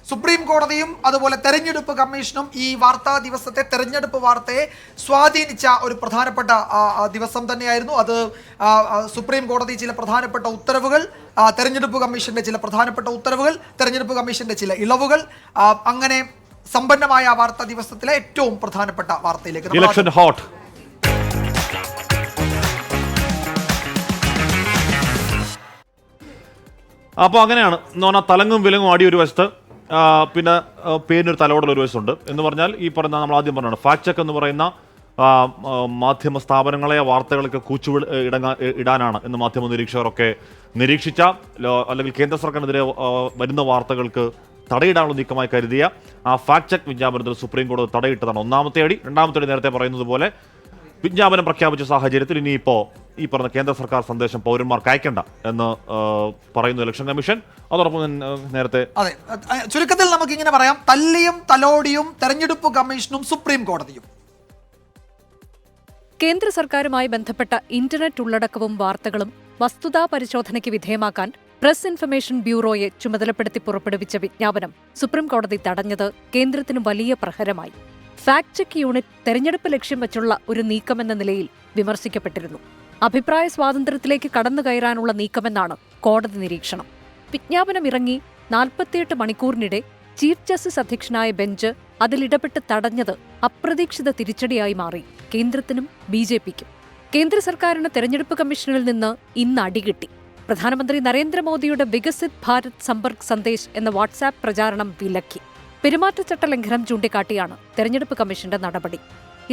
Supreme കോടതിയും അതുപോലെ തെരഞ്ഞെടുപ്പ് കമ്മീഷനും ഈ വാർത്താ ദിവസത്തെ തെരഞ്ഞെടുപ്പ് വാർത്തയെ സ്വാധീനിച്ച ഒരു പ്രധാനപ്പെട്ട ദിവസം തന്നെയായിരുന്നു. അത് സുപ്രീം കോടതി ചില പ്രധാനപ്പെട്ട ഉത്തരവുകൾ, തെരഞ്ഞെടുപ്പ് കമ്മീഷന്റെ ചില പ്രധാനപ്പെട്ട ഉത്തരവുകൾ, തെരഞ്ഞെടുപ്പ് കമ്മീഷന്റെ ചില ഇളവുകൾ, അങ്ങനെ സമ്പന്നമായ വാർത്താ ദിവസത്തിലെ ഏറ്റവും പ്രധാനപ്പെട്ട വാർത്തയിലേക്ക്. Election hot. അപ്പോൾ അങ്ങനെയാണ് എന്ന് പറഞ്ഞാൽ തലങ്ങും വിലങ്ങും ആടി ഒരു വശത്ത്, പിന്നെ പേരിനൊരു തലോടൽ ഒരു വശമുണ്ട്. എന്ന് പറഞ്ഞാൽ ഈ പറയുന്ന നമ്മൾ ആദ്യം പറഞ്ഞാണ് ഫാക്ട് ചെക്ക് എന്ന് പറയുന്ന മാധ്യമ സ്ഥാപനങ്ങളെ വാർത്തകളൊക്കെ ഇടാനാണ് എന്ന് മാധ്യമ നിരീക്ഷകരൊക്കെ നിരീക്ഷിച്ച, അല്ലെങ്കിൽ കേന്ദ്ര സർക്കാരിനെതിരെ വരുന്ന വാർത്തകൾക്ക് തടയിടാനുള്ള നീക്കമായി കരുതിയ ആ ഫാക്ട് ചെക്ക് വിജ്ഞാപനത്തിൽ സുപ്രീം കോടതി തടയിട്ടതാണ് ഒന്നാമത്തെ അടി. രണ്ടാമത്തെ അടി നേരത്തെ പറയുന്നത് പോലെ വിജ്ഞാപനം പ്രഖ്യാപിച്ച സാഹചര്യത്തിൽ ഇനിയിപ്പോൾ ഈ പറഞ്ഞ കേന്ദ്ര സർക്കാർ സന്ദേശം പൗരന്മാർക്ക് അയക്കേണ്ട എന്ന് പറയുന്നു ഇലക്ഷൻ കമ്മീഷൻ. അതോടൊപ്പം നേരത്തെ അതെ, ചുരുക്കത്തിൽ നമുക്ക് ഇങ്ങനെ പറയാം, തല്ലിയും തലോടിയും തെരഞ്ഞെടുപ്പ് കമ്മീഷനും സുപ്രീം കോടതിയും. കേന്ദ്ര സർക്കാരുമായി ബന്ധപ്പെട്ട ഇന്റർനെറ്റ് ഉള്ളടക്കവും വാർത്തകളും വസ്തുതാ പരിശോധനയ്ക്ക് വിധേയമാക്കാൻ പ്രസ് ഇൻഫർമേഷൻ ബ്യൂറോയെ ചുമതലപ്പെടുത്തി പുറപ്പെടുവിച്ച വിജ്ഞാപനം സുപ്രീം കോടതി തടഞ്ഞത് കേന്ദ്രത്തിന് വലിയ പ്രഹരമായി. ഫാക്ട് ചെക്ക് യൂണിറ്റ് തെരഞ്ഞെടുപ്പ് ലക്ഷ്യം വച്ചുള്ള ഒരു നീക്കമെന്ന നിലയിൽ വിമർശിക്കപ്പെട്ടിരുന്നു. അഭിപ്രായ സ്വാതന്ത്ര്യത്തിലേക്ക് കടന്നുകയറാനുള്ള നീക്കമെന്നാണ് കോടതി നിരീക്ഷണം. വിജ്ഞാപനം ഇറങ്ങി 48 മണിക്കൂറിനിടെ ചീഫ് ജസ്റ്റിസ് അധ്യക്ഷനായ ബെഞ്ച് അതിലിടപെട്ട് തടഞ്ഞത് അപ്രതീക്ഷിത തിരിച്ചടിയായി മാറി കേന്ദ്രത്തിനും BJPക്കും. കേന്ദ്ര സർക്കാരിന് തെരഞ്ഞെടുപ്പ് കമ്മീഷനിൽ നിന്ന് ഇന്ന് അടികിട്ടി. പ്രധാനമന്ത്രി നരേന്ദ്രമോദിയുടെ വികസിത് ഭാരത് സമ്പർക്ക് സന്ദേശ് എന്ന വാട്സാപ്പ് പ്രചാരണം വിലക്കി. പെരുമാറ്റച്ചട്ട ലംഘനം ചൂണ്ടിക്കാട്ടിയാണ് തെരഞ്ഞെടുപ്പ് കമ്മീഷന്റെ നടപടി.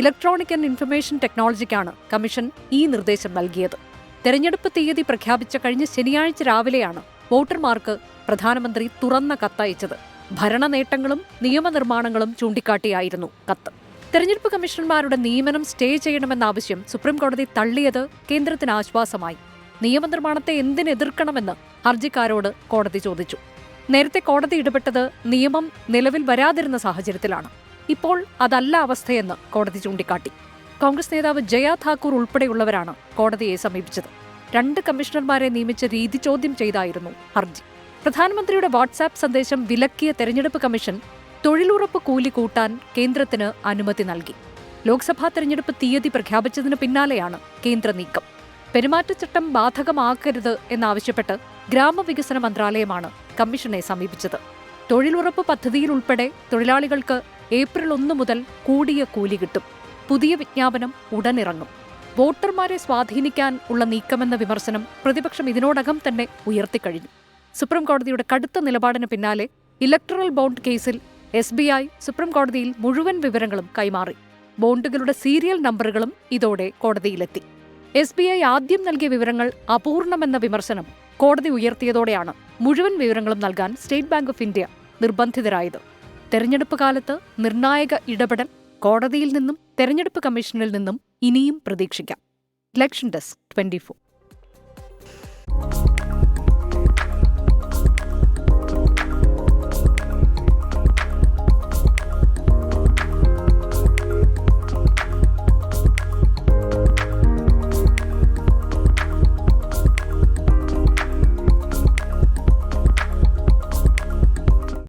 ഇലക്ട്രോണിക് ആൻഡ് ഇൻഫർമേഷൻ ടെക്നോളജിക്കാണ് കമ്മീഷൻ ഈ നിർദ്ദേശം നൽകിയത്. തെരഞ്ഞെടുപ്പ് തീയതി പ്രഖ്യാപിച്ച കഴിഞ്ഞ ശനിയാഴ്ച രാവിലെയാണ് വോട്ടർമാർക്ക് പ്രധാനമന്ത്രി തുറന്ന കത്തയച്ചത്. ഭരണ നേട്ടങ്ങളും നിയമനിർമ്മാണങ്ങളും ചൂണ്ടിക്കാട്ടിയായിരുന്നു കത്ത്. തെരഞ്ഞെടുപ്പ് കമ്മീഷണർമാരുടെ നിയമനം സ്റ്റേ ചെയ്യണമെന്ന ആവശ്യം സുപ്രീംകോടതി തള്ളിയത് കേന്ദ്രത്തിന് ആശ്വാസമായി. നിയമനിർമ്മാണത്തെ എന്തിനെതിർക്കണമെന്ന് ഹർജിക്കാരോട് കോടതി ചോദിച്ചു. നേരത്തെ കോടതി ഇടപെട്ടത് നിയമം നിലവിൽ വരാതിരുന്ന സാഹചര്യത്തിലാണ്. ഇപ്പോൾ അതല്ല അവസ്ഥയെന്ന് കോടതി ചൂണ്ടിക്കാട്ടി. കോൺഗ്രസ് നേതാവ് ജയ ഠാക്കൂർ ഉൾപ്പെടെയുള്ളവരാണ് കോടതിയെ സമീപിച്ചത്. 2 കമ്മീഷണർമാരെ നിയമിച്ച രീതി ചോദ്യം ചെയ്തായിരുന്നു ഹർജി. പ്രധാനമന്ത്രിയുടെ വാട്സാപ്പ് സന്ദേശം വിലക്കിയ തെരഞ്ഞെടുപ്പ് കമ്മീഷൻ തൊഴിലുറപ്പ് കൂലി കൂട്ടാൻ കേന്ദ്രത്തിന് അനുമതി നൽകി. ലോക്സഭാ തെരഞ്ഞെടുപ്പ് തീയതി പ്രഖ്യാപിച്ചതിന് പിന്നാലെയാണ് കേന്ദ്ര നീക്കം. പെരുമാറ്റച്ചട്ടം ബാധകമാക്കരുത് എന്നാവശ്യപ്പെട്ട് ഗ്രാമവികസന മന്ത്രാലയമാണ് കമ്മീഷനെ സമീപിച്ചത്. തൊഴിലുറപ്പ് പദ്ധതിയിൽ ഉൾപ്പെടെ തൊഴിലാളികൾക്ക് ഏപ്രിൽ 1 മുതൽ കൂടിയ കൂലി കിട്ടും. പുതിയ വിജ്ഞാപനം ഉടനിറങ്ങും. വോട്ടർമാരെ സ്വാധീനിക്കാൻ ഉള്ള നീക്കമെന്ന വിമർശനം പ്രതിപക്ഷം ഇതിനോടകം തന്നെ ഉയർത്തിക്കഴിഞ്ഞു. സുപ്രീംകോടതിയുടെ കടുത്ത നിലപാടിന് പിന്നാലെ ഇലക്ടറൽ ബോണ്ട് കേസിൽ SBI സുപ്രീംകോടതിയിൽ മുഴുവൻ വിവരങ്ങളും കൈമാറി. ബോണ്ടുകളുടെ സീരിയൽ നമ്പറുകളും ഇതോടെ കോടതിയിലെത്തി. SBI ആദ്യം നൽകിയ വിവരങ്ങൾ അപൂർണമെന്ന വിമർശനം കോടതി ഉയർത്തിയതോടെയാണ് മുഴുവൻ വിവരങ്ങളും നൽകാൻ സ്റ്റേറ്റ് ബാങ്ക് ഓഫ് ഇന്ത്യ നിർബന്ധിതരായത്. തെരഞ്ഞെടുപ്പ് കാലത്ത് നിർണായക ഇടപെടൽ കോടതിയിൽ നിന്നും തെരഞ്ഞെടുപ്പ് കമ്മീഷനിൽ നിന്നും ഇനിയും പ്രതീക്ഷിക്കാം. Election desk 24.